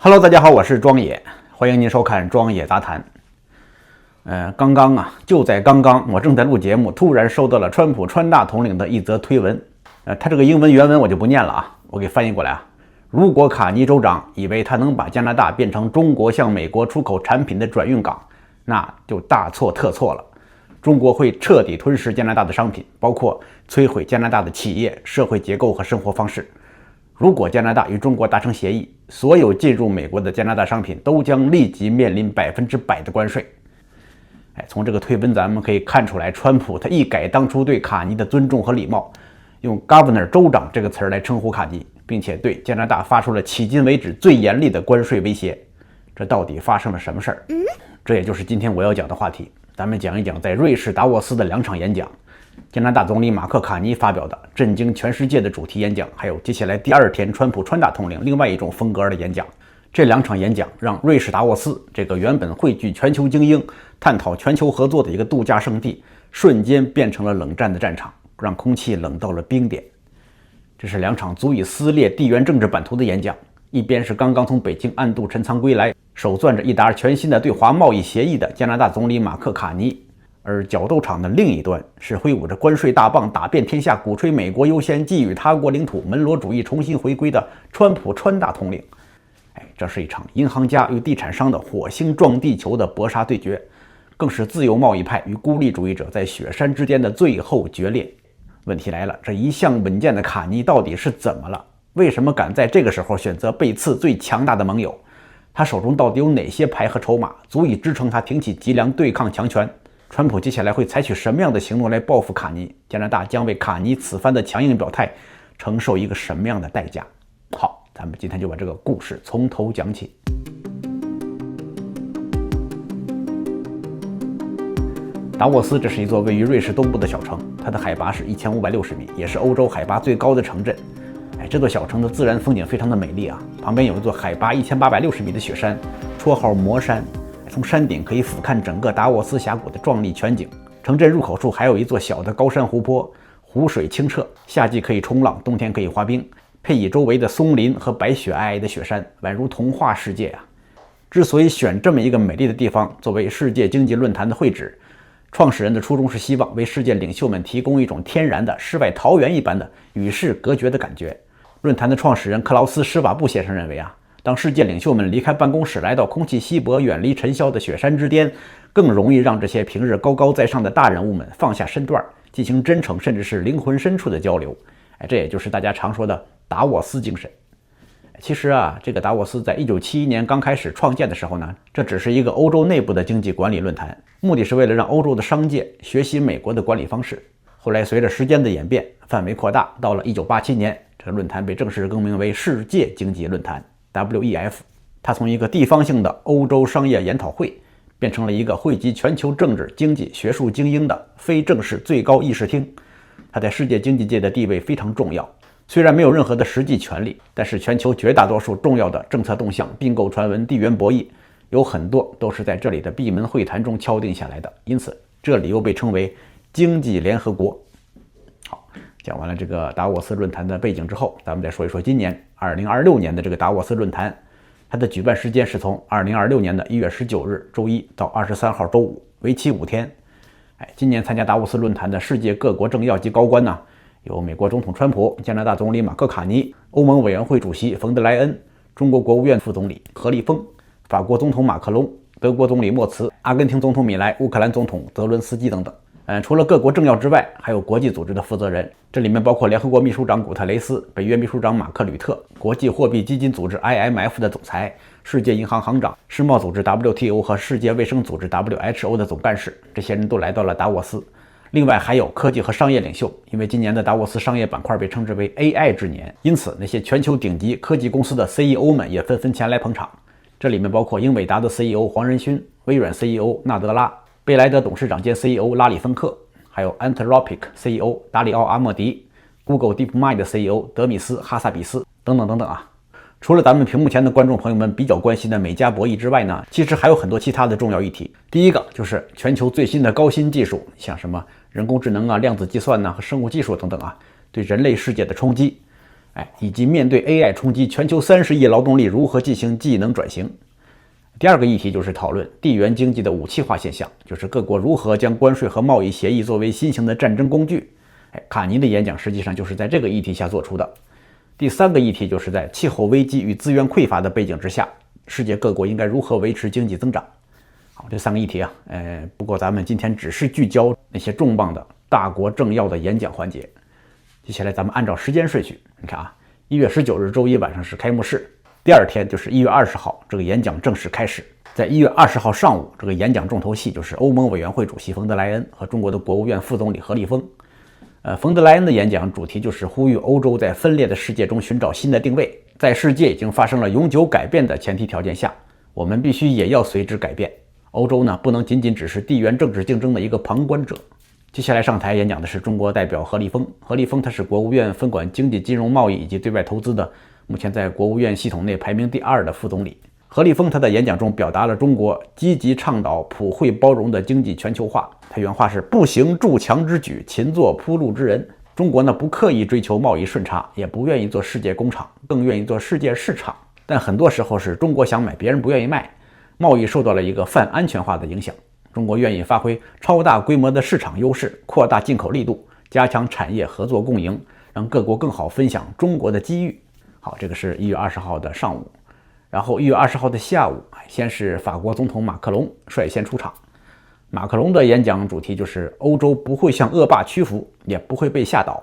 Hello， 大家好，我是庄野，欢迎您收看庄野杂谈。就在刚刚，我正在录节目，突然收到了川普川大统领的一则推文。他这个英文原文我就不念了啊，我给翻译过来啊。如果卡尼州长以为他能把加拿大变成中国向美国出口产品的转运港，那就大错特错了。中国会彻底吞噬加拿大的商品，包括摧毁加拿大的企业、社会结构和生活方式。如果加拿大与中国达成协议，所有进入美国的加拿大商品都将立即面临100%的关税。从这个推文咱们可以看出来，川普他一改当初对卡尼的尊重和礼貌，用 Governor 州长这个词来称呼卡尼，并且对加拿大发出了迄今为止最严厉的关税威胁。这到底发生了什么事儿？这也就是今天我要讲的话题。咱们讲一讲在瑞士达沃斯的2场演讲，加拿大总理马克卡尼发表的震惊全世界的主题演讲，还有接下来第2天川普川大统领另外一种风格的演讲。这2场演讲让瑞士达沃斯这个原本汇聚全球精英探讨全球合作的一个度假胜地，瞬间变成了冷战的战场，让空气冷到了冰点。这是2场足以撕裂地缘政治版图的演讲，一边是刚刚从北京暗度陈仓归来，手攥着一沓全新的对华贸易协议的加拿大总理马克卡尼，而角斗场的另一端是挥舞着关税大棒打遍天下，鼓吹美国优先，觊觎他国领土，门罗主义重新回归的川普川大统领。这是一场银行家与地产商的火星撞地球的搏杀对决，更是自由贸易派与孤立主义者在雪山之间的最后决裂。问题来了，这一向稳健的卡尼到底是怎么了？为什么敢在这个时候选择背刺最强大的盟友？他手中到底有哪些牌和筹码，足以支撑他挺起脊梁对抗强权？川普接下来会采取什么样的行动来报复卡尼？加拿大将为卡尼此番的强硬表态承受一个什么样的代价？好，咱们今天就把这个故事从头讲起。达沃斯这是一座位于瑞士东部的小城，它的海拔是1560米，也是欧洲海拔最高的城镇。这座小城的自然风景非常的美丽啊，旁边有一座海拔1860米的雪山，绰号魔山，从山顶可以俯瞰整个达沃斯峡谷的壮丽全景。城镇入口处还有一座小的高山湖泊，湖水清澈，夏季可以冲浪，冬天可以滑冰，配以周围的松林和白雪皑皑的雪山，宛如童话世界啊。之所以选这么一个美丽的地方作为世界经济论坛的会址，创始人的初衷是希望为世界领袖们提供一种天然的世外桃源一般的与世隔绝的感觉。论坛的创始人克劳斯·施瓦布先生认为啊，当世界领袖们离开办公室来到空气稀薄远离尘嚣的雪山之巅，更容易让这些平日高高在上的大人物们放下身段，进行真诚甚至是灵魂深处的交流。这也就是大家常说的达沃斯精神。其实啊，这个达沃斯在1971年刚开始创建的时候呢，这只是一个欧洲内部的经济管理论坛，目的是为了让欧洲的商界学习美国的管理方式。后来随着时间的演变，范围扩大，到了1987年，这个论坛被正式更名为世界经济论坛 WEF。 它从一个地方性的欧洲商业研讨会变成了一个汇集全球政治、经济、学术精英的非正式最高议事厅。它在世界经济界的地位非常重要，虽然没有任何的实际权利，但是全球绝大多数重要的政策动向、并购传闻、地缘博弈，有很多都是在这里的闭门会谈中敲定下来的，因此这里又被称为经济联合国。好，讲完了这个达沃斯论坛的背景之后，咱们再说一说今年2026年的这个达沃斯论坛。它的举办时间是从2026年的1月19日周一到23号周五，为期5天。今年参加达沃斯论坛的世界各国政要及高官呢，有美国总统川普、加拿大总理马克卡尼、欧盟委员会主席冯德莱恩、中国国务院副总理何立峰、法国总统马克龙、德国总理默茨、阿根廷总统米莱、乌克兰总统泽伦斯基等等。除了各国政要之外，还有国际组织的负责人，这里面包括联合国秘书长古特雷斯、北约秘书长马克吕特、国际货币基金组织 IMF 的总裁、世界银行行长、世贸组织 WTO 和世界卫生组织 WHO 的总干事，这些人都来到了达沃斯。另外还有科技和商业领袖，因为今年的达沃斯商业板块被称之为 AI 之年，因此那些全球顶级科技公司的 CEO 们也纷纷前来捧场。这里面包括英伟达的 CEO 黄仁勋、微软 CEO 纳德拉、贝莱德董事长兼 CEO 拉里芬克，还有 Anthropic CEO 达里奥阿莫迪、Google DeepMind 的 CEO 德米斯哈萨比斯等等等等啊。除了咱们屏幕前的观众朋友们比较关心的美加博弈之外呢，其实还有很多其他的重要议题。第一个就是全球最新的高新技术，像什么人工智能啊、量子计算和生物技术等等啊，对人类世界的冲击。以及面对 AI 冲击全球30亿劳动力如何进行技能转型。第二个议题就是讨论地缘经济的武器化现象，就是各国如何将关税和贸易协议作为新型的战争工具。卡尼的演讲实际上就是在这个议题下做出的。第三个议题就是在气候危机与资源匮乏的背景之下，世界各国应该如何维持经济增长。好，这3个议题啊，不过咱们今天只是聚焦那些重磅的大国政要的演讲环节。接下来咱们按照时间顺序，你看啊，1月19日周一晚上是开幕式，第二天就是1月20号，这个演讲正式开始。在1月20号上午，这个演讲重头戏就是欧盟委员会主席冯德莱恩和中国的国务院副总理何立峰。冯德莱恩的演讲主题就是呼吁欧洲在分裂的世界中寻找新的定位，在世界已经发生了永久改变的前提条件下，我们必须也要随之改变。欧洲呢，不能仅仅只是地缘政治竞争的一个旁观者。接下来上台演讲的是中国代表何立峰。何立峰他是国务院分管经济金融贸易以及对外投资的，目前在国务院系统内排名第2的副总理。何立峰他在演讲中表达了中国积极倡导普惠包容的经济全球化。他原话是：不行筑墙之举，勤做铺路之人。中国呢，不刻意追求贸易顺差，也不愿意做世界工厂，更愿意做世界市场。但很多时候是中国想买，别人不愿意卖，贸易受到了一个泛安全化的影响。中国愿意发挥超大规模的市场优势，扩大进口力度，加强产业合作共赢，让各国更好分享中国的机遇。好，这个是1月20号的上午。然后1月20号的下午，先是法国总统马克龙率先出场。马克龙的演讲主题就是欧洲不会向恶霸屈服，也不会被吓倒。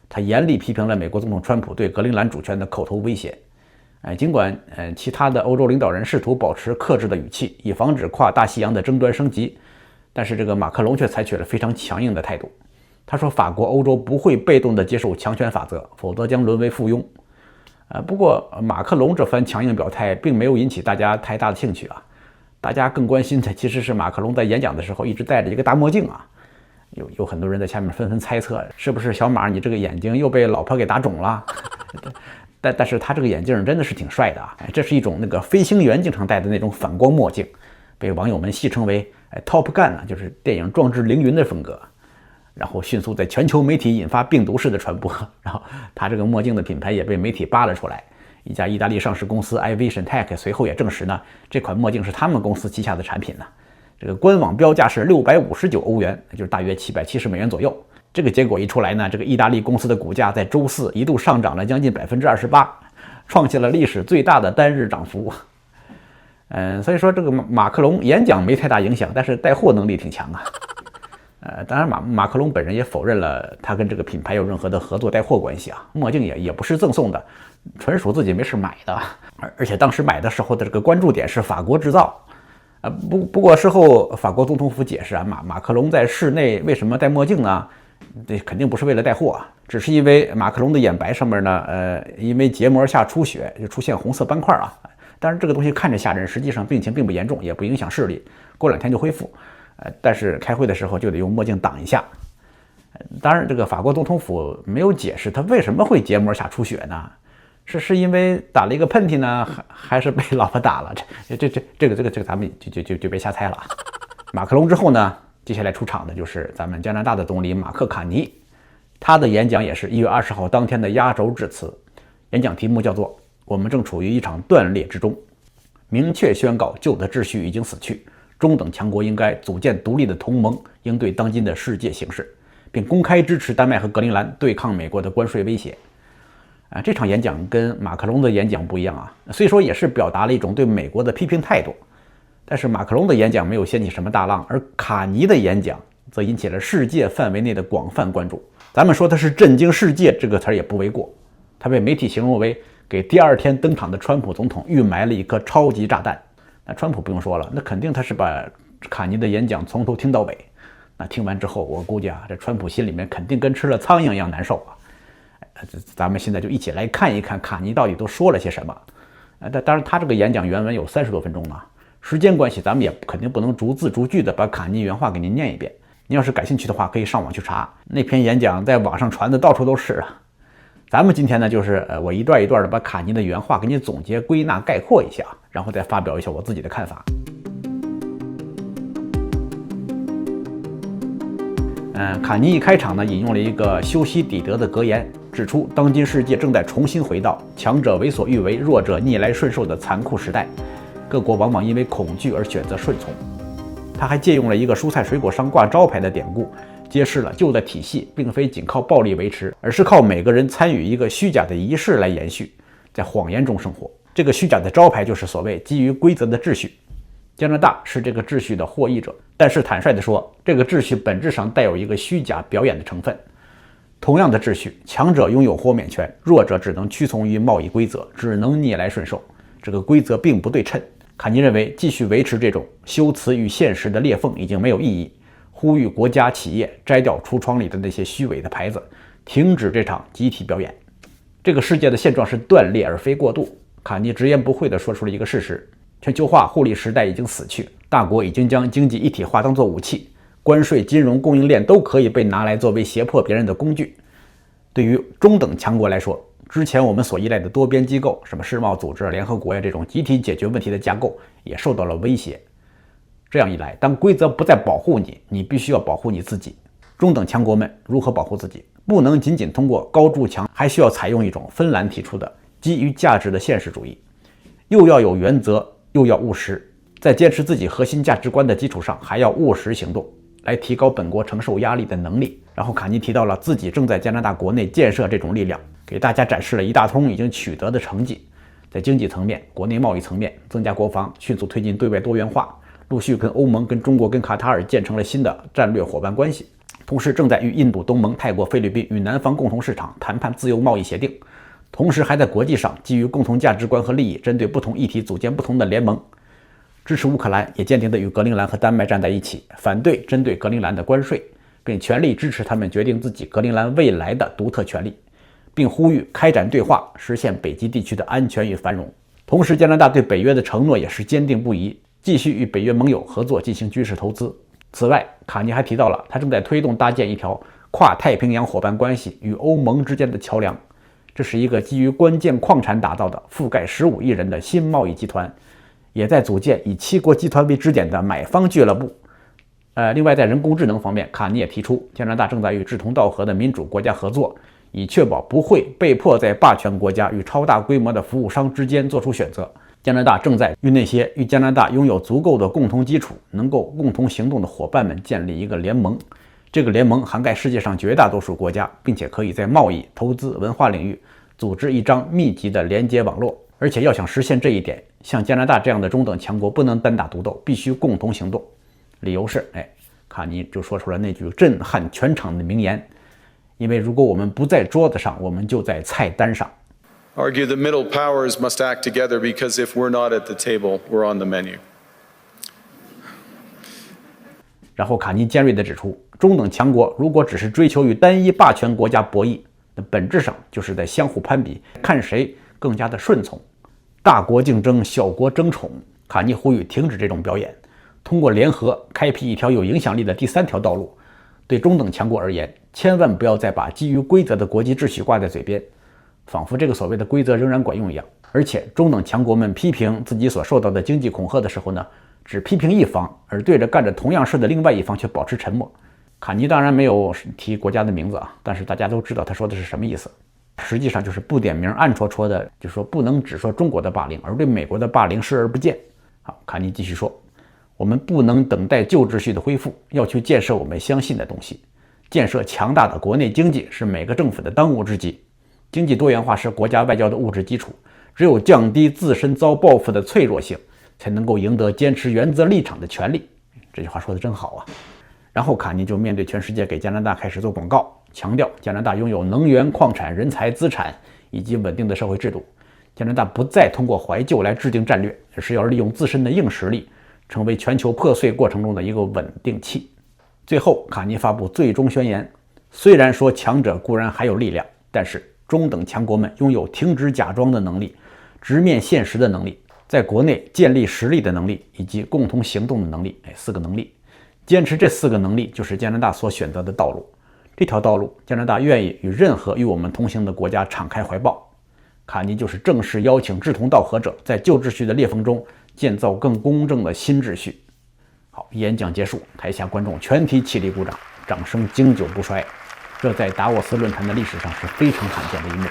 他严厉批评了美国总统川普对格陵兰主权的口头威胁。尽管其他的欧洲领导人试图保持克制的语气，以防止跨大西洋的争端升级，但是这个马克龙却采取了非常强硬的态度。他说法国、欧洲不会被动地接受强权法则，否则将沦为附庸。不过马克龙这番强硬表态并没有引起大家太大的兴趣啊。大家更关心的其实是马克龙在演讲的时候一直戴着一个大墨镜啊。有很多人在下面纷纷猜测，是不是小马你这个眼睛又被老婆给打肿了？但是他这个眼镜真的是挺帅的啊！这是一种那个飞行员经常戴的那种反光墨镜，被网友们戏称为Top Gun 啊，就是电影《壮志凌云》的风格。然后迅速在全球媒体引发病毒式的传播。然后他这个墨镜的品牌也被媒体扒了出来。一家意大利上市公司 iVision Tech 随后也证实呢，这款墨镜是他们公司旗下的产品呢。这个官网标价是659欧元，就是大约770美元左右。这个结果一出来呢，这个意大利公司的股价在周四一度上涨了将近28%，创下了历史最大的单日涨幅。所以说这个马克龙演讲没太大影响，但是带货能力挺强啊。当然马克龙本人也否认了他跟这个品牌有任何的合作带货关系啊，墨镜也不是赠送的，纯属自己没事买的。而且当时买的时候的这个关注点是法国制造。不过事后法国总统府解释啊，马克龙在室内为什么戴墨镜呢？这肯定不是为了带货啊，只是因为马克龙的眼白上面呢，因为结膜下出血就出现红色斑块啊。当然这个东西看着吓人，实际上病情并不严重，也不影响视力，过2天就恢复。但是开会的时候就得用墨镜挡一下。当然这个法国总统府没有解释他为什么会结膜下出血呢？是因为打了一个喷嚏呢，还是被老婆打了？这个咱们就别瞎猜了。马克龙之后呢，接下来出场的就是咱们加拿大的总理马克卡尼，他的演讲也是1月20号当天的压轴致辞。演讲题目叫做“我们正处于一场断裂之中”，明确宣告旧的秩序已经死去，中等强国应该组建独立的同盟，应对当今的世界形势，并公开支持丹麦和格陵兰对抗美国的关税威胁。这场演讲跟马克龙的演讲不一样啊，虽说也是表达了一种对美国的批评态度，但是马克龙的演讲没有掀起什么大浪，而卡尼的演讲则引起了世界范围内的广泛关注。咱们说他是震惊世界这个词儿也不为过，他被媒体形容为给第2天登场的川普总统预埋了一颗超级炸弹。那川普不用说了，那肯定他是把卡尼的演讲从头听到尾。那听完之后，我估计啊，这川普心里面肯定跟吃了苍蝇一样难受啊。咱们现在就一起来看一看卡尼到底都说了些什么。当然他这个演讲原文有30多分钟呢，时间关系咱们也肯定不能逐字逐句的把卡尼原话给您念一遍。您要是感兴趣的话，可以上网去查，那篇演讲在网上传的到处都是啊。咱们今天呢，就是我一段一段的把卡尼的原话给你总结归纳概括一下，然后再发表一下我自己的看法。卡尼一开场呢，引用了一个修昔底德的格言，指出当今世界正在重新回到强者为所欲为、弱者逆来顺受的残酷时代，各国往往因为恐惧而选择顺从。他还借用了一个蔬菜水果商挂招牌的典故，揭示了旧的体系并非仅靠暴力维持，而是靠每个人参与一个虚假的仪式来延续，在谎言中生活。这个虚假的招牌就是所谓基于规则的秩序。加拿大是这个秩序的获益者，但是坦率地说，这个秩序本质上带有一个虚假表演的成分。同样的秩序，强者拥有豁免权，弱者只能屈从于贸易规则，只能逆来顺受。这个规则并不对称。卡尼认为，继续维持这种修辞与现实的裂缝已经没有意义，呼吁国家企业摘掉橱窗里的那些虚伪的牌子，停止这场集体表演。这个世界的现状是断裂而非过渡。卡尼直言不讳地说出了一个事实：全球化互利时代已经死去，大国已经将经济一体化当作武器，关税、金融、供应链都可以被拿来作为胁迫别人的工具。对于中等强国来说，之前我们所依赖的多边机构，什么世贸组织、联合国呀，这种集体解决问题的架构也受到了威胁。这样一来，当规则不再保护你，你必须要保护你自己。中等强国们如何保护自己？不能仅仅通过高筑墙，还需要采用一种芬兰提出的基于价值的现实主义，又要有原则，又要务实，在坚持自己核心价值观的基础上，还要务实行动，来提高本国承受压力的能力。然后卡尼提到了自己正在加拿大国内建设这种力量，给大家展示了一大通已经取得的成绩，在经济层面、国内贸易层面增加国防，迅速推进对外多元化，陆续跟欧盟、跟中国、跟卡塔尔建成了新的战略伙伴关系，同时正在与印度、东盟、泰国、菲律宾与南方共同市场谈判自由贸易协定，同时还在国际上基于共同价值观和利益，针对不同议题组建不同的联盟。支持乌克兰，也坚定地与格陵兰和丹麦站在一起，反对针对格陵兰的关税，并全力支持他们决定自己格陵兰未来的独特权利，并呼吁开展对话，实现北极地区的安全与繁荣。同时，加拿大对北约的承诺也是坚定不移，继续与北约盟友合作进行军事投资。此外，卡尼还提到了他正在推动搭建一条跨太平洋伙伴关系与欧盟之间的桥梁，这是一个基于关键矿产打造的覆盖15亿人的新贸易集团，也在组建以7国集团为支点的买方俱乐部。另外，在人工智能方面，卡尼也提出，加拿大正在与志同道合的民主国家合作，以确保不会被迫在霸权国家与超大规模的服务商之间做出选择。加拿大正在与那些与加拿大拥有足够的共同基础、能够共同行动的伙伴们建立一个联盟。这个联盟涵盖世界上绝大多数国家，并且可以在贸易、投资、文化领域组织一张密集的连接网络。而且要想实现这一点，像加拿大这样的中等强国不能单打独斗，必须共同行动。理由是，卡尼就说出了那句震撼全场的名言：因为如果我们不在桌子上，我们就在菜单上。Argue the middle powers must act together because if we're not at the table, we're on the menu. 然后卡尼尖锐地指出，中等强国如果只是追求与单一霸权国家博弈，那本质上就是在相互攀比，看谁更加的顺从。大国竞争，小国争宠。卡尼呼吁停止这种表演，通过联合开辟一条有影响力的第三条道路。对中等强国而言，千万不要再把基于规则的国际秩序挂在嘴边，仿佛这个所谓的规则仍然管用一样。而且中等强国们批评自己所受到的经济恐吓的时候呢，只批评一方，而对着干着同样事的另外一方却保持沉默。卡尼当然没有提国家的名字啊，但是大家都知道他说的是什么意思。实际上就是不点名暗戳戳的，就说不能只说中国的霸凌，而对美国的霸凌视而不见。好，卡尼继续说，我们不能等待旧秩序的恢复，要去建设我们相信的东西。建设强大的国内经济是每个政府的当务之急。经济多元化是国家外交的物质基础，只有降低自身遭报复的脆弱性，才能够赢得坚持原则立场的权利。这句话说得真好啊。然后卡尼就面对全世界给加拿大开始做广告，强调加拿大拥有能源、矿产、人才、资产以及稳定的社会制度。加拿大不再通过怀旧来制定战略，而是要利用自身的硬实力，成为全球破碎过程中的一个稳定器。最后，卡尼发布最终宣言，虽然说强者固然还有力量，但是中等强国们拥有停止假装的能力、直面现实的能力、在国内建立实力的能力以及共同行动的能力，4个能力。坚持这4个能力就是加拿大所选择的道路。这条道路，加拿大愿意与任何与我们同行的国家敞开怀抱。卡尼就是正式邀请志同道合者，在旧秩序的裂缝中建造更公正的新秩序。好，演讲结束，台下观众全体起立鼓掌，掌声经久不衰。这在达沃斯论坛的历史上是非常罕见的一幕。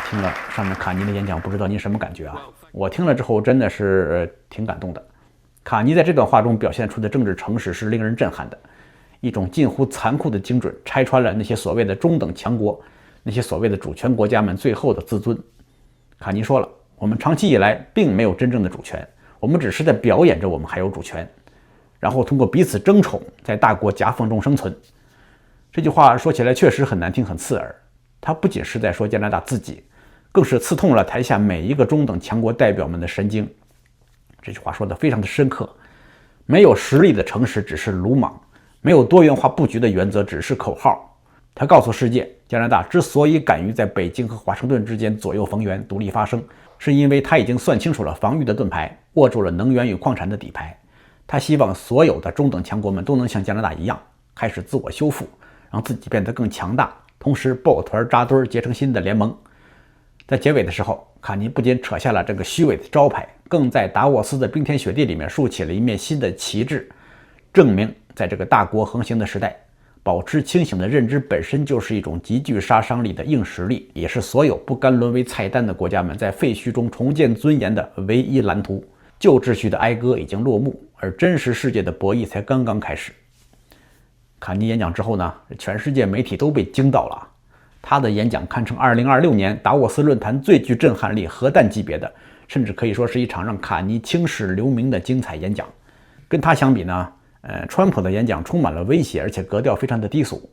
听了上面卡尼的演讲，不知道您什么感觉啊？我听了之后真的是挺感动的。卡尼在这段话中表现出的政治诚实是令人震撼的，一种近乎残酷的精准，拆穿了那些所谓的中等强国，那些所谓的主权国家们最后的自尊。卡尼说了，我们长期以来并没有真正的主权，我们只是在表演着我们还有主权，然后通过彼此争宠，在大国夹缝中生存。这句话说起来确实很难听，很刺耳。他不仅是在说加拿大自己，更是刺痛了台下每一个中等强国代表们的神经。这句话说得非常的深刻，没有实力的诚实只是鲁莽，没有多元化布局的原则只是口号。他告诉世界，加拿大之所以敢于在北京和华盛顿之间左右逢源，独立发声，是因为他已经算清楚了防御的盾牌，握住了能源与矿产的底牌。他希望所有的中等强国们都能像加拿大一样，开始自我修复，让自己变得更强大，同时抱团扎堆结成新的联盟。在结尾的时候，卡尼不仅扯下了这个虚伪的招牌，更在达沃斯的冰天雪地里面竖起了一面新的旗帜，证明在这个大国横行的时代，保持清醒的认知本身就是一种极具杀伤力的硬实力，也是所有不甘沦为菜单的国家们在废墟中重建尊严的唯一蓝图。旧秩序的哀歌已经落幕，而真实世界的博弈才刚刚开始。卡尼演讲之后呢，全世界媒体都被惊到了。他的演讲堪称2026年达沃斯论坛最具震撼力、核弹级别的，甚至可以说是一场让卡尼青史留名的精彩演讲。跟他相比呢，川普的演讲充满了威胁，而且格调非常的低俗。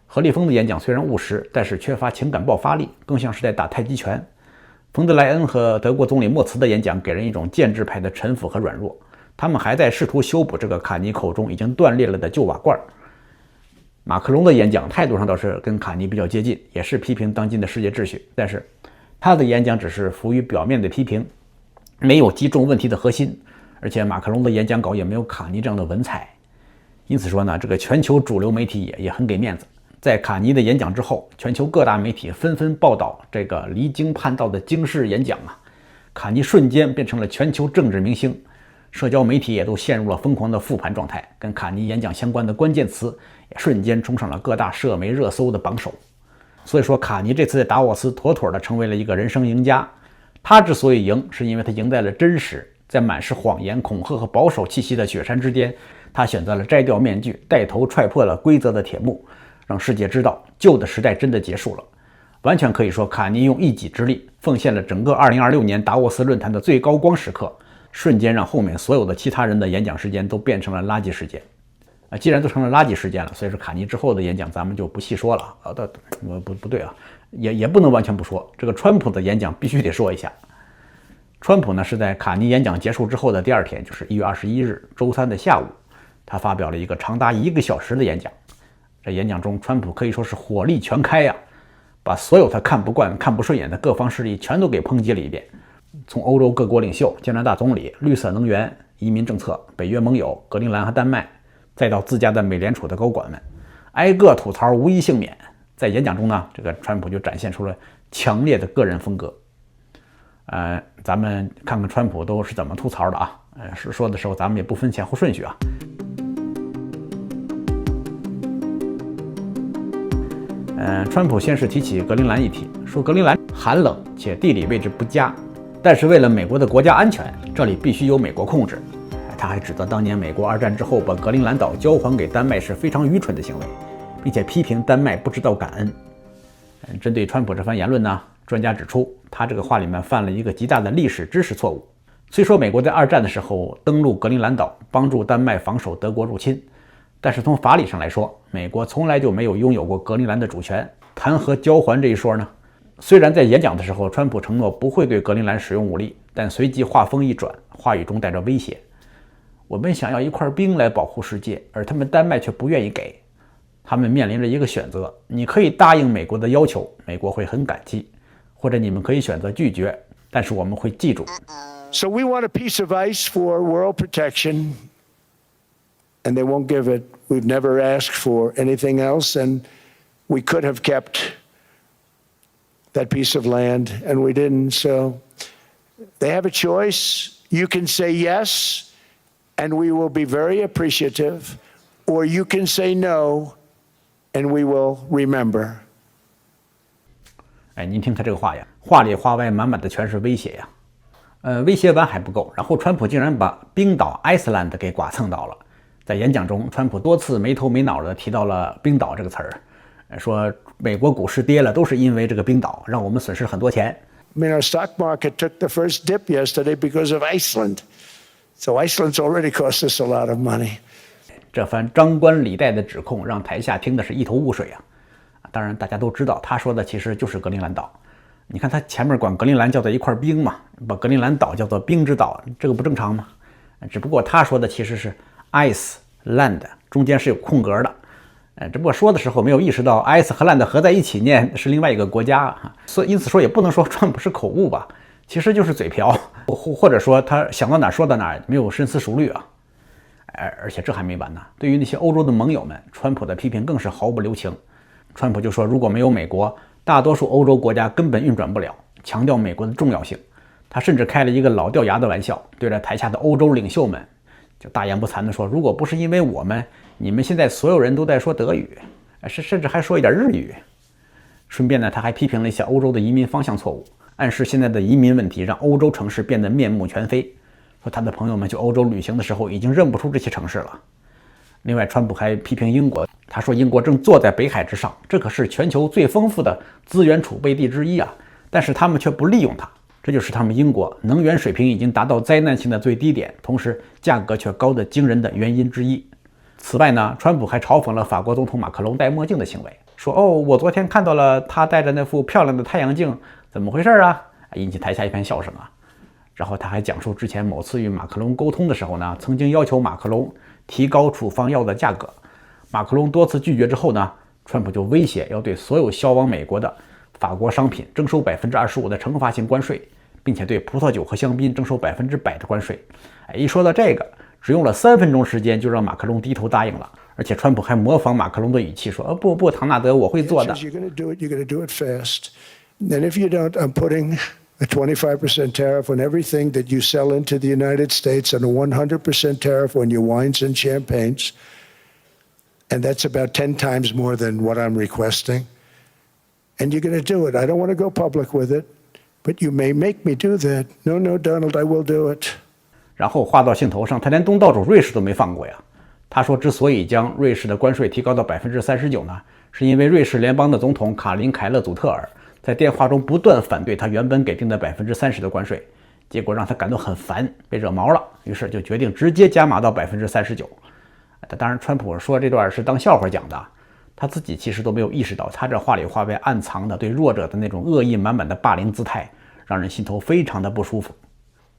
何立峰的演讲虽然务实，但是缺乏情感爆发力，更像是在打太极拳。冯德莱恩和德国总理默茨的演讲给人一种建制派的沉浮和软弱，他们还在试图修补这个卡尼口中已经断裂了的旧瓦罐。马克龙的演讲态度上倒是跟卡尼比较接近，也是批评当今的世界秩序，但是他的演讲只是浮于表面的批评，没有击中问题的核心，而且马克龙的演讲稿也没有卡尼这样的文采。因此说呢，这个全球主流媒体也很给面子。在卡尼的演讲之后，全球各大媒体纷纷报道这个离经叛道的惊世演讲啊，卡尼瞬间变成了全球政治明星。社交媒体也都陷入了疯狂的复盘状态，跟卡尼演讲相关的关键词也瞬间冲上了各大社媒热搜的榜首。所以说，卡尼这次在达沃斯妥妥的成为了一个人生赢家。他之所以赢，是因为他赢在了真实，在满是谎言、恐吓和保守气息的雪山之巅，他选择了摘掉面具，带头踹破了规则的铁幕，让世界知道旧的时代真的结束了。完全可以说，卡尼用一己之力奉献了整个2026年达沃斯论坛的最高光时刻，瞬间让后面所有的其他人的演讲时间都变成了垃圾时间。既然都成了垃圾时间了，所以说卡尼之后的演讲咱们就不细说了。不对啊，也不能完全不说。这个川普的演讲必须得说一下。川普呢是在卡尼演讲结束之后的第二天，就是1月21日周三的下午，他发表了一个长达1个小时的演讲。在演讲中，川普可以说是火力全开呀，把所有他看不惯、看不顺眼的各方势力全都给抨击了一遍。从欧洲各国领袖、加拿大总理、绿色能源、移民政策、北约盟友、格陵兰和丹麦，再到自家的美联储的高管们，挨个吐槽无一幸免。在演讲中呢，这个川普就展现出了强烈的个人风格。咱们看看川普都是怎么吐槽的啊。说的时候咱们也不分前后顺序啊。川普先是提起格陵兰议题，说格陵兰寒冷且地理位置不佳，但是为了美国的国家安全，这里必须由美国控制。他还指责当年美国2战之后把格陵兰岛交还给丹麦是非常愚蠢的行为，并且批评丹麦不知道感恩。针对川普这番言论呢，专家指出，他这个话里面犯了一个极大的历史知识错误。虽说美国在2战的时候登陆格陵兰岛，帮助丹麦防守德国入侵，但是从法理上来说，美国从来就没有拥有过格陵兰的主权，谈何交还这一说呢？虽然在演讲的时候，川普承诺不会对格陵兰使用武力，但随即话锋一转，话语中带着威胁。我们想要一块冰来保护世界，而他们丹麦却不愿意给。他们面临着一个选择，你可以答应美国的要求，美国会很感激，或者你们可以选择拒绝，但是我们会记住。So we want a piece of ice for world protection, and they won't give it. We've never asked for anything else, and we could have kept that piece of land, and we didn't. So They have a choice. You can say yes, and we will be very appreciative, or you can say no, and we will remember. 哎，您听他这个话呀，话里话外满满的全是威胁呀。威胁完还不够，然后川普竟然把冰岛 Iceland 给剐蹭到了。在演讲中，川普多次没头没脑的提到了冰岛这个词儿，说美国股市跌了都是因为这个冰岛，让我们损失很多钱。I mean, our stock market took the first dip yesterday because of Iceland. So Iceland's already cost us a lot of money. 这番张冠李戴的指控让台下听的是一头雾水啊！当然，大家都知道他说的其实就是格陵兰岛。你看他前面管格陵兰叫做一块冰嘛，把格陵兰岛叫做冰之岛，这个不正常吗？只不过他说的其实是 Iceland， 中间是有空格的。只不过说的时候没有意识到 ice 和 land 合在一起念是另外一个国家啊，因此说也不能说川普是口误吧，其实就是嘴瓢，或者说他想到哪说到哪，没有深思熟虑啊。而且这还没完呢，对于那些欧洲的盟友们，川普的批评更是毫不留情。川普就说，如果没有美国，大多数欧洲国家根本运转不了，强调美国的重要性。他甚至开了一个老掉牙的玩笑，对着台下的欧洲领袖们就大言不惭地说，如果不是因为我们，你们现在所有人都在说德语，甚至还说一点日语。顺便呢，他还批评了一下欧洲的移民方向错误，暗示现在的移民问题让欧洲城市变得面目全非。说他的朋友们去欧洲旅行的时候已经认不出这些城市了。另外，川普还批评英国，他说英国正坐在北海之上，这可是全球最丰富的资源储备地之一啊，但是他们却不利用它，这就是他们英国能源水平已经达到灾难性的最低点，同时价格却高得惊人的原因之一。此外呢，川普还嘲讽了法国总统马克龙戴墨镜的行为，说我昨天看到了他戴着那副漂亮的太阳镜，怎么回事啊？引起台下一片笑声啊。然后他还讲述之前某次与马克龙沟通的时候呢，曾经要求马克龙提高处方药的价格，马克龙多次拒绝之后呢，川普就威胁要对所有销往美国的法国商品征收 25% 的惩罚性关税，并且对葡萄酒和香槟征收 100% 的关税。一说到这个，只用了3分钟时间就让马克龙低头答应了，而且川普还模仿马克龙的语气说：“不，唐纳德，我会做的。” You're going to do it. You're going to do it fast. And if you don't, I'm putting a 25% tariff on everything that you sell into the United States and a 100% tariff on your wines and champagnes. And that's about 10 times more than what I'm requesting. And you're going to do it. I don't want to go public with it, but you may make me do that. No, Donald, I will do it. 然后话到兴头上，他连东道主瑞士都没放过呀。他说，之所以将瑞士的关税提高到 39% 呢，是因为瑞士联邦的总统卡林凯勒祖特尔在电话中不断反对他原本给定的 30% 的关税，结果让他感到很烦，被惹毛了，于是就决定直接加码到 39%。当然，川普说这段是当笑话讲的，他自己其实都没有意识到，他这话里话外暗藏的对弱者的那种恶意满满的霸凌姿态，让人心头非常的不舒服。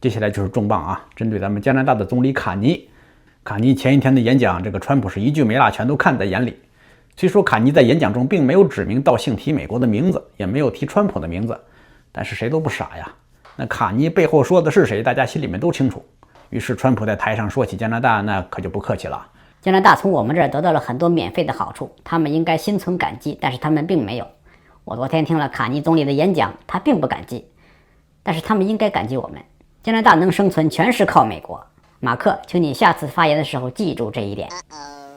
接下来就是重磅啊！针对咱们加拿大的总理卡尼，卡尼前一天的演讲，这个川普是一句没落，全都看在眼里。虽说卡尼在演讲中并没有指名道姓提美国的名字，也没有提川普的名字，但是谁都不傻呀。那卡尼背后说的是谁，大家心里面都清楚。于是川普在台上说起加拿大，那可就不客气了。加拿大从我们这儿得到了很多免费的好处，他们应该心存感激，但是他们并没有。我昨天听了卡尼总理的演讲，他并不感激，但是他们应该感激我们。加拿大能生存全是靠美国。马克，请你下次发言的时候记住这一点。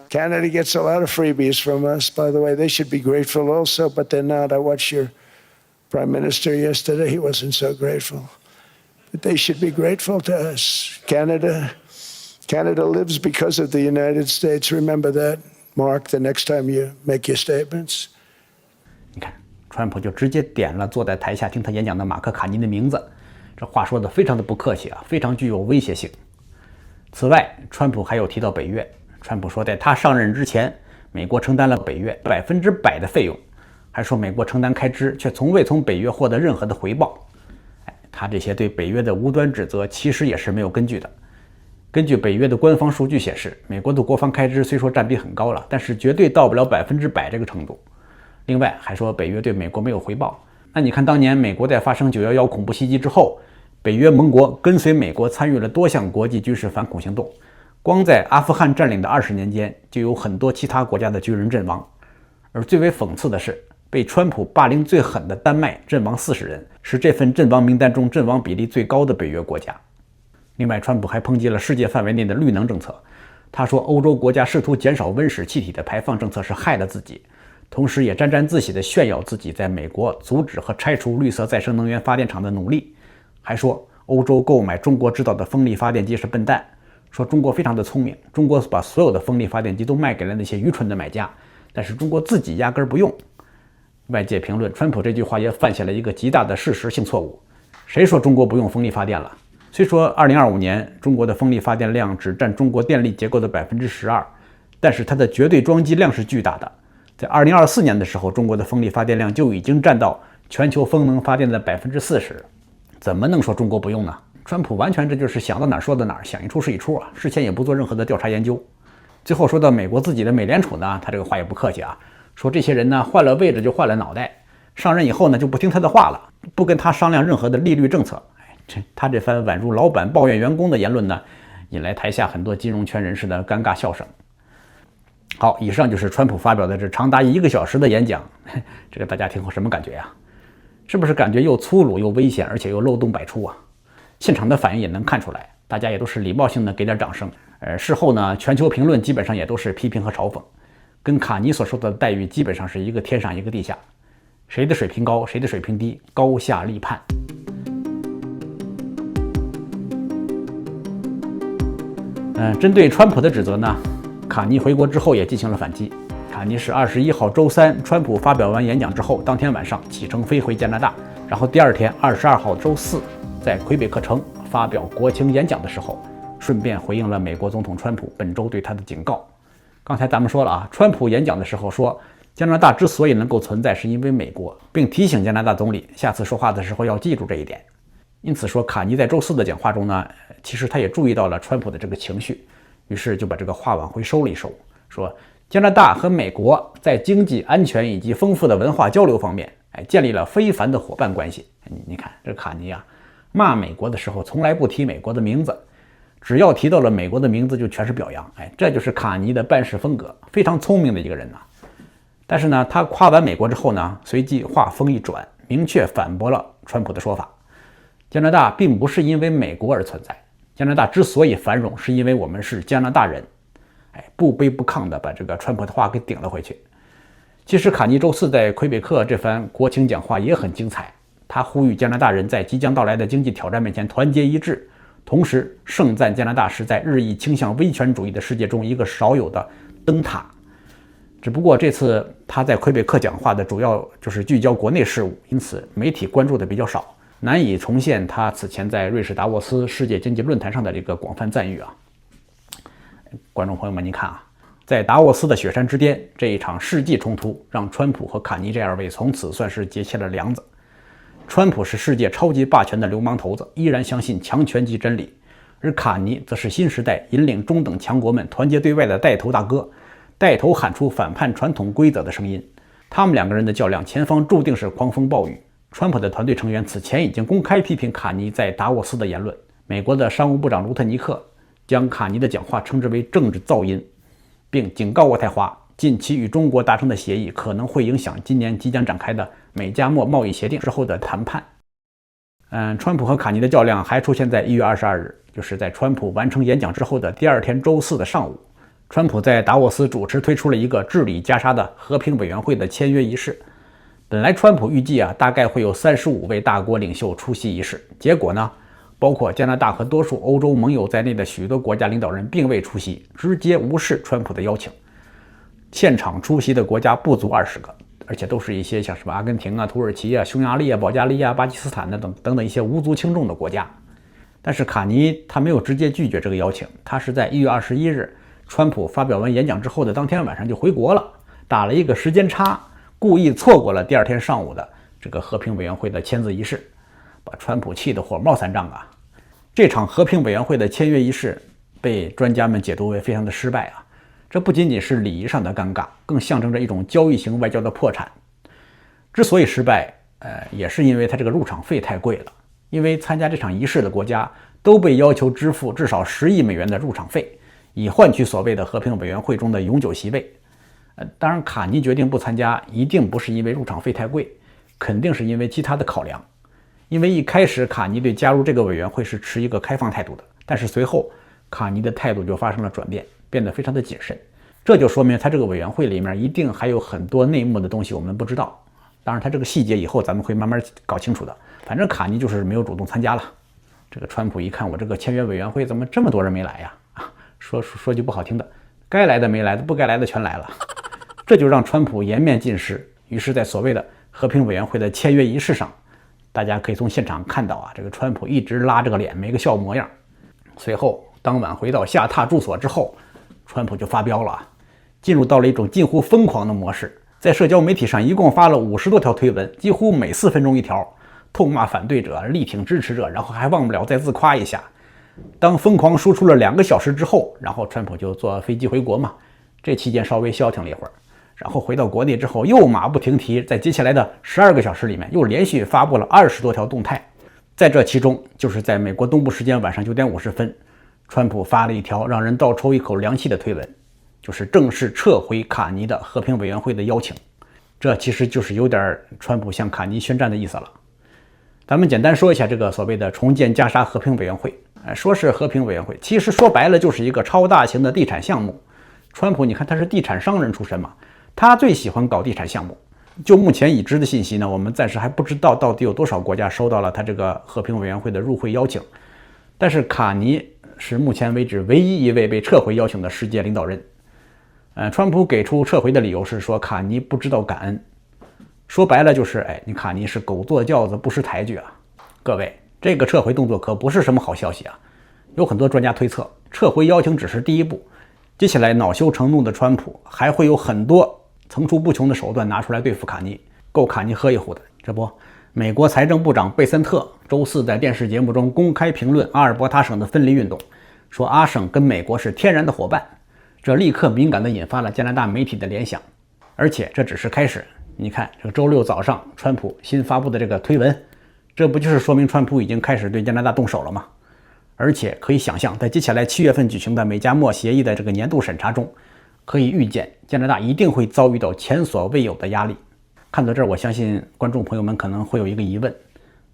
Canada gets a lot of freebies from us. By the way, they should be grateful also, but they're not. I watched your prime minister yesterday. He wasn't so grateful. But they should be grateful to us. Canada lives because of the United States. Remember that, Mark, the next time you make your statements. 你看，川普就直接点了坐在台下听他演讲的马克·卡尼的名字，这话说的非常的不客气啊，非常具有威胁性。此外，川普还有提到北约。川普说，在他上任之前，美国承担了北约100%的费用，还说美国承担开支，却从未从北约获得任何的回报。他这些对北约的无端指责，其实也是没有根据的。根据北约的官方数据显示，美国的国防开支虽说占比很高了，但是绝对到不了100%这个程度。另外还说北约对美国没有回报。那你看当年美国在发生911恐怖袭击之后，北约盟国跟随美国参与了多项国际军事反恐行动，光在阿富汗占领的20年间，就有很多其他国家的军人阵亡。而最为讽刺的是，被川普霸凌最狠的丹麦阵亡40人，是这份阵亡名单中阵亡比例最高的北约国家。另外，川普还抨击了世界范围内的绿能政策，他说欧洲国家试图减少温室气体的排放政策是害了自己，同时也沾沾自喜地炫耀自己在美国阻止和拆除绿色再生能源发电厂的努力，还说欧洲购买中国制造的风力发电机是笨蛋，说中国非常的聪明，中国把所有的风力发电机都卖给了那些愚蠢的买家，但是中国自己压根不用。外界评论川普这句话也犯下了一个极大的事实性错误，谁说中国不用风力发电了？虽说2025年中国的风力发电量只占中国电力结构的12%，但是它的绝对装机量是巨大的。在2024年的时候，中国的风力发电量就已经占到全球风能发电的40%，怎么能说中国不用呢？川普完全这就是想到哪儿说到哪儿，想一出是一出啊，事前也不做任何的调查研究。最后说到美国自己的美联储呢，他这个话也不客气啊，说这些人呢换了位置就换了脑袋，上任以后呢就不听他的话了，不跟他商量任何的利率政策。他这番宛如老板抱怨员工的言论呢，引来台下很多金融圈人士的尴尬笑声。好，以上就是川普发表的这长达1个小时的演讲，这个大家听后什么感觉呀？是不是感觉又粗鲁又危险，而且又漏洞百出啊？现场的反应也能看出来，大家也都是礼貌性的给点掌声。事后呢，全球评论基本上也都是批评和嘲讽，跟卡尼所受到的待遇基本上是一个天上一个地下，谁的水平高，谁的水平低，高下立判。针对川普的指责呢，卡尼回国之后也进行了反击。卡尼是21号周三，川普发表完演讲之后，当天晚上启程飞回加拿大，然后第二天22号周四，在魁北克城发表国情演讲的时候，顺便回应了美国总统川普本周对他的警告。刚才咱们说了啊，川普演讲的时候说，加拿大之所以能够存在，是因为美国，并提醒加拿大总理下次说话的时候要记住这一点。因此说，卡尼在周四的讲话中呢，其实他也注意到了川普的这个情绪，于是就把这个话往回收了一收，说加拿大和美国在经济、安全以及丰富的文化交流方面，建立了非凡的伙伴关系。你看这卡尼啊，骂美国的时候从来不提美国的名字，只要提到了美国的名字就全是表扬。这就是卡尼的办事风格，非常聪明的一个人呐。但是呢，他夸完美国之后呢，随即话锋一转，明确反驳了川普的说法。加拿大并不是因为美国而存在，加拿大之所以繁荣，是因为我们是加拿大人。不卑不亢地把这个川普的话给顶了回去。其实卡尼周四在魁北克这番国情讲话也很精彩，他呼吁加拿大人在即将到来的经济挑战面前团结一致，同时盛赞加拿大是在日益倾向威权主义的世界中一个少有的灯塔。只不过这次他在魁北克讲话的主要就是聚焦国内事务，因此媒体关注的比较少，难以重现他此前在瑞士达沃斯世界经济论坛上的这个广泛赞誉啊。观众朋友们，您看啊，在达沃斯的雪山之巅，这一场世纪冲突让川普和卡尼这二位从此算是结下了梁子。川普是世界超级霸权的流氓头子，依然相信强权即真理，而卡尼则是新时代引领中等强国们团结对外的带头大哥，带头喊出反叛传统规则的声音。他们两个人的较量，前方注定是狂风暴雨。川普的团队成员此前已经公开批评卡尼在达沃斯的言论，美国的商务部长卢特尼克将卡尼的讲话称之为政治噪音，并警告渥太华，近期与中国达成的协议可能会影响今年即将展开的美加墨贸易协定之后的谈判。川普和卡尼的较量还出现在1月22日，就是在川普完成演讲之后的第二天周四的上午，川普在达沃斯主持推出了一个治理加沙的和平委员会的签约仪式。本来川普预计大概会有35位大国领袖出席仪式，结果呢，包括加拿大和多数欧洲盟友在内的许多国家领导人并未出席，直接无视川普的邀请。现场出席的国家不足20个，而且都是一些像什么阿根廷啊、土耳其啊、匈牙利啊、保加利亚、巴基斯坦等等一些无足轻重的国家。但是卡尼他没有直接拒绝这个邀请，他是在1月21日川普发表完演讲之后的当天晚上就回国了，打了一个时间差，故意错过了第二天上午的这个和平委员会的签字仪式，把川普气得火冒三丈啊！这场和平委员会的签约仪式被专家们解读为非常的失败啊！这不仅仅是礼仪上的尴尬，更象征着一种交易型外交的破产。之所以失败，也是因为它这个入场费太贵了。因为参加这场仪式的国家都被要求支付至少10亿美元的入场费，以换取所谓的和平委员会中的永久席位。当然，卡尼决定不参加，一定不是因为入场费太贵，肯定是因为其他的考量。因为一开始卡尼对加入这个委员会是持一个开放态度的，但是随后卡尼的态度就发生了转变，变得非常的谨慎。这就说明他这个委员会里面一定还有很多内幕的东西我们不知道。当然，他这个细节以后咱们会慢慢搞清楚的。反正卡尼就是没有主动参加了。这个川普一看我这个签约委员会怎么这么多人没来呀？说句不好听的，该来的没来的，不该来的全来了。这就让川普颜面尽失。于是，在所谓的和平委员会的签约仪式上，大家可以从现场看到这个川普一直拉着个脸，没个笑模样。随后，当晚回到下榻住所之后，川普就发飙了，进入到了一种近乎疯狂的模式，在社交媒体上一共发了50多条推文，几乎每4分钟一条，痛骂反对者，力挺支持者，然后还忘不了再自夸一下。当疯狂输出了2个小时之后，然后川普就坐飞机回国嘛，这期间稍微消停了一会儿，然后回到国内之后又马不停蹄，在接下来的12个小时里面又连续发布了20多条动态。在这其中，就是在美国东部时间晚上9点50分，川普发了一条让人倒抽一口凉气的推文，就是正式撤回卡尼的和平委员会的邀请。这其实就是有点川普向卡尼宣战的意思了。咱们简单说一下这个所谓的重建加沙和平委员会。说是和平委员会，其实说白了就是一个超大型的地产项目。川普你看他是地产商人出身嘛，他最喜欢搞地产项目。就目前已知的信息呢，我们暂时还不知道到底有多少国家收到了他这个和平委员会的入会邀请。但是卡尼是目前为止唯一一位被撤回邀请的世界领导人。川普给出撤回的理由是说卡尼不知道感恩。说白了就是你卡尼是狗坐轿子不识抬举啊。各位，这个撤回动作可不是什么好消息啊。有很多专家推测，撤回邀请只是第一步，接下来恼羞成怒的川普还会有很多层出不穷的手段拿出来对付卡尼，够卡尼喝一壶的。这不，美国财政部长贝森特周4在电视节目中公开评论阿尔伯塔省的分离运动，说阿省跟美国是天然的伙伴，这立刻敏感地引发了加拿大媒体的联想。而且这只是开始，你看这个周6早上川普新发布的这个推文，这不就是说明川普已经开始对加拿大动手了吗？而且可以想象，在接下来7月份举行的美加墨协议的这个年度审查中，可以预见加拿大一定会遭遇到前所未有的压力。看到这儿，我相信观众朋友们可能会有一个疑问，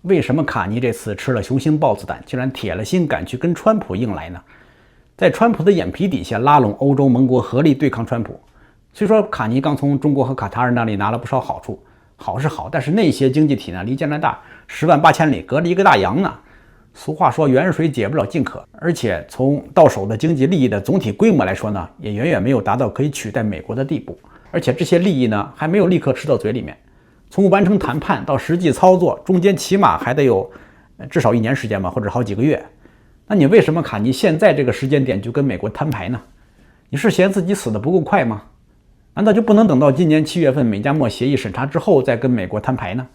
为什么卡尼这次吃了雄心豹子胆，竟然铁了心敢去跟川普硬来呢？在川普的眼皮底下拉拢欧洲盟国合力对抗川普。虽说卡尼刚从中国和卡塔尔那里拿了不少好处，好是好，但是那些经济体呢，离加拿大10万8千里，隔着一个大洋呢。俗话说远水解不了近渴，而且从到手的经济利益的总体规模来说呢，也远远没有达到可以取代美国的地步。而且这些利益呢，还没有立刻吃到嘴里面，从完成谈判到实际操作，中间起码还得有至少1年时间吧，或者好几个月。那你为什么卡尼现在这个时间点就跟美国摊牌呢？你是嫌自己死得不够快吗？难道就不能等到今年7月份美加墨协议审查之后再跟美国摊牌呢？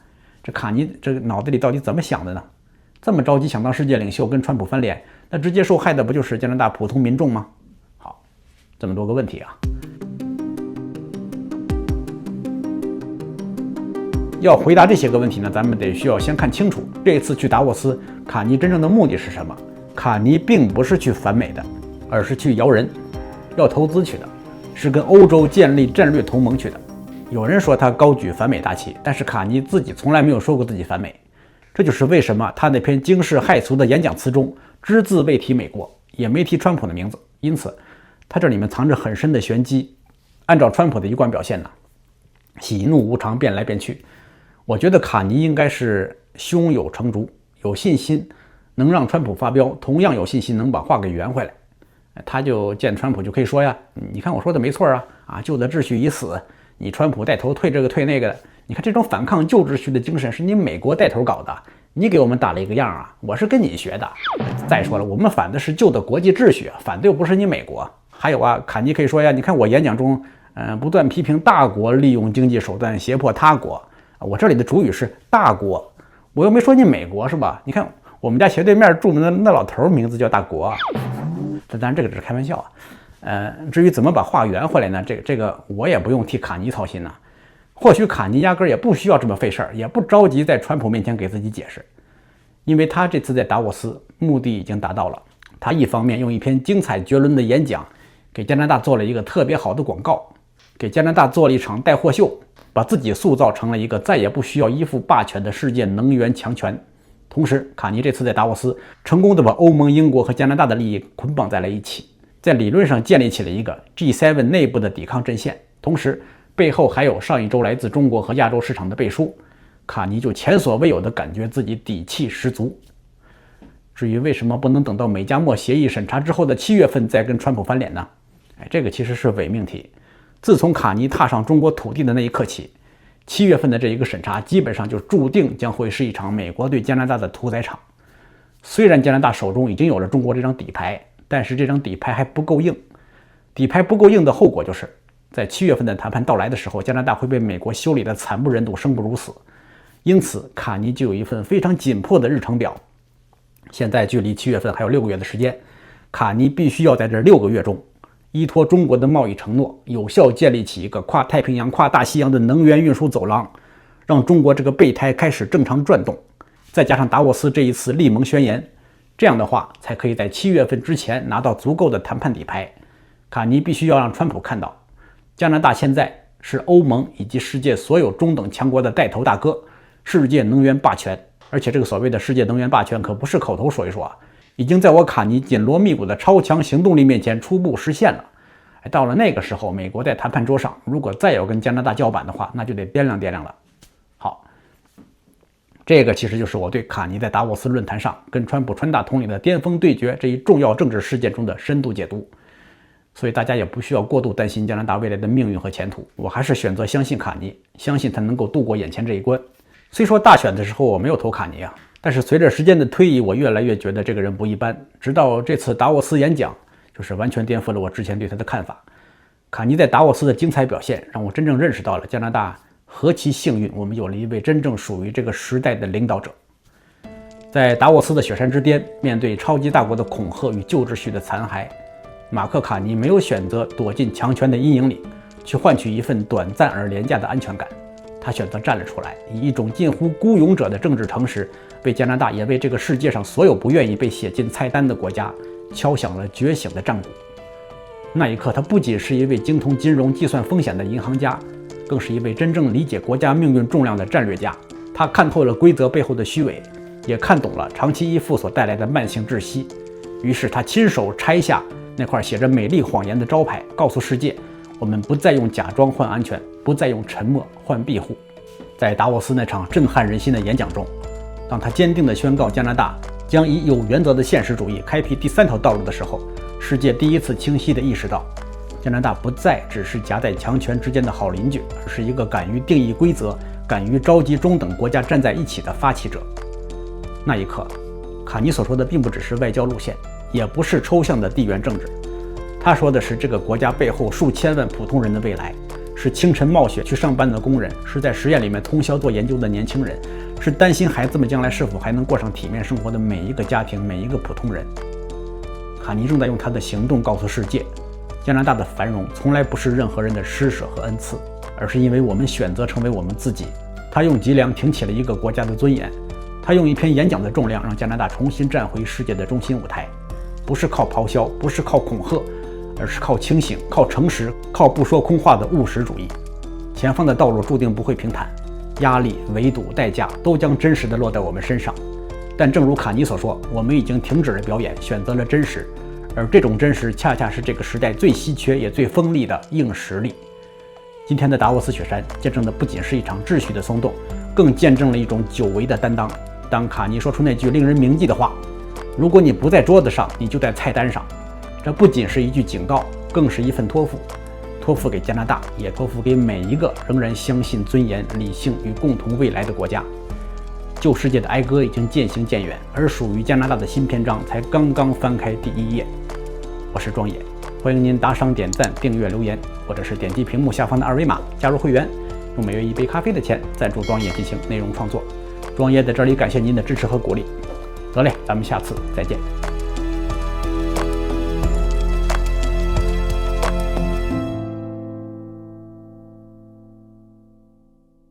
这卡尼这个脑子里到底怎么想的呢？这么着急想当世界领袖跟川普翻脸，那直接受害的不就是加拿大普通民众吗？好，这么多个问题啊。要回答这些个问题呢，咱们得需要先看清楚这一次去达沃斯，卡尼真正的目的是什么。卡尼并不是去反美的，而是去摇人，要投资去的，是跟欧洲建立战略同盟去的。有人说他高举反美大旗，但是卡尼自己从来没有说过自己反美。这就是为什么他那篇惊世骇俗的演讲词中只字未提美国，也没提川普的名字。因此他这里面藏着很深的玄机。按照川普的一贯表现呢，喜怒无常，变来变去。我觉得卡尼应该是胸有成竹，有信心能让川普发飙，同样有信心能把话给圆回来。他就见川普就可以说呀，你看我说的没错啊，旧的秩序已死，你川普带头退这个退那个的，你看这种反抗旧秩序的精神是你美国带头搞的，你给我们打了一个样啊，我是跟你学的。再说了，我们反的是旧的国际秩序，反的又不是你美国。还有啊，卡尼可以说呀，你看我演讲中不断批评大国利用经济手段胁迫他国，我这里的主语是大国，我又没说你美国是吧？你看我们家斜对面住的那老头名字叫大国。当然这个只是开玩笑啊。至于怎么把话圆回来呢？这个我也不用替卡尼操心呐。或许卡尼压根儿也不需要这么费事儿，也不着急在川普面前给自己解释，因为他这次在达沃斯目的已经达到了。他一方面用一篇精彩绝伦的演讲给加拿大做了一个特别好的广告，给加拿大做了一场带货秀，把自己塑造成了一个再也不需要依附霸权的世界能源强权。同时，卡尼这次在达沃斯成功地把欧盟、英国和加拿大的利益捆绑在了一起，在理论上建立起了一个 G7 内部的抵抗阵线。同时，背后还有上一周来自中国和亚洲市场的背书，卡尼就前所未有地感觉自己底气十足。至于为什么不能等到美加墨协议审查之后的7月份再跟川普翻脸呢？这个其实是伪命题。自从卡尼踏上中国土地的那一刻起，7月份的这一个审查基本上就注定将会是一场美国对加拿大的屠宰场。虽然加拿大手中已经有了中国这张底牌，但是这张底牌还不够硬。底牌不够硬的后果就是在7月份的谈判到来的时候，加拿大会被美国修理的惨不忍睹，生不如死。因此，卡尼就有一份非常紧迫的日程表。现在距离7月份还有6个月的时间，卡尼必须要在这6个月中，依托中国的贸易承诺，有效建立起一个跨太平洋、跨大西洋的能源运输走廊，让中国这个备胎开始正常转动。再加上达沃斯这一次利盟宣言，这样的话才可以在7月份之前拿到足够的谈判底牌。卡尼必须要让川普看到，加拿大现在是欧盟以及世界所有中等强国的带头大哥，世界能源霸权。而且这个所谓的世界能源霸权可不是口头说一说啊，已经在我卡尼紧锣密鼓的超强行动力面前初步实现了。到了那个时候，美国在谈判桌上如果再要跟加拿大叫板的话，那就得掂量掂量了。好，这个其实就是我对卡尼在达沃斯论坛上跟川普川大统领的巅峰对决这一重要政治事件中的深度解读。所以大家也不需要过度担心加拿大未来的命运和前途，我还是选择相信卡尼，相信他能够度过眼前这一关。虽说大选的时候我没有投卡尼啊，但是随着时间的推移，我越来越觉得这个人不一般。直到这次达沃斯演讲，就是完全颠覆了我之前对他的看法。卡尼在达沃斯的精彩表现，让我真正认识到了加拿大何其幸运，我们有了一位真正属于这个时代的领导者。在达沃斯的雪山之巅，面对超级大国的恐吓与旧秩序的残骸，马克·卡尼没有选择躲进强权的阴影里，去换取一份短暂而廉价的安全感。他选择站了出来，以一种近乎孤勇者的政治诚实，为加拿大也为这个世界上所有不愿意被写进菜单的国家敲响了觉醒的战鼓。那一刻，他不仅是一位精通金融、计算风险的银行家，更是一位真正理解国家命运重量的战略家。他看透了规则背后的虚伪，也看懂了长期依附所带来的慢性窒息。于是他亲手拆下那块写着美丽谎言的招牌，告诉世界，我们不再用假装换安全，不再用沉默换庇护。在达沃斯那场震撼人心的演讲中，当他坚定地宣告加拿大将以有原则的现实主义开辟第3条道路的时候，世界第一次清晰地意识到，加拿大不再只是夹在强权之间的好邻居，而是一个敢于定义规则、敢于召集中等国家站在一起的发起者。那一刻，卡尼所说的并不只是外交路线，也不是抽象的地缘政治，他说的是这个国家背后数千万普通人的未来，是清晨冒雪去上班的工人，是在实验里面通宵做研究的年轻人，是担心孩子们将来是否还能过上体面生活的每一个家庭、每一个普通人。卡尼正在用他的行动告诉世界，加拿大的繁荣从来不是任何人的施舍和恩赐，而是因为我们选择成为我们自己。他用脊梁挺起了一个国家的尊严，他用一篇演讲的重量让加拿大重新站回世界的中心舞台，不是靠咆哮，不是靠恐吓，而是靠清醒、靠诚实、靠不说空话的务实主义。前方的道路注定不会平坦，压力、围堵、代价都将真实地落在我们身上。但正如卡尼所说，我们已经停止了表演，选择了真实，而这种真实恰恰是这个时代最稀缺也最锋利的硬实力。今天的达沃斯雪山见证的不仅是一场秩序的松动，更见证了一种久违的担当。当卡尼说出那句令人铭记的话，如果你不在桌子上，你就在菜单上，这不仅是一句警告，更是一份托付，托付给加拿大，也托付给每一个仍然相信尊严、理性与共同未来的国家。旧世界的哀歌已经渐行渐远，而属于加拿大的新篇章才刚刚翻开第1页。我是庄野，欢迎您打赏、点赞、订阅、留言，或者是点击屏幕下方的2维码加入会员，用每月1杯咖啡的钱赞助庄野进行内容创作。庄野在这里感谢您的支持和鼓励。得嘞，咱们下次再见。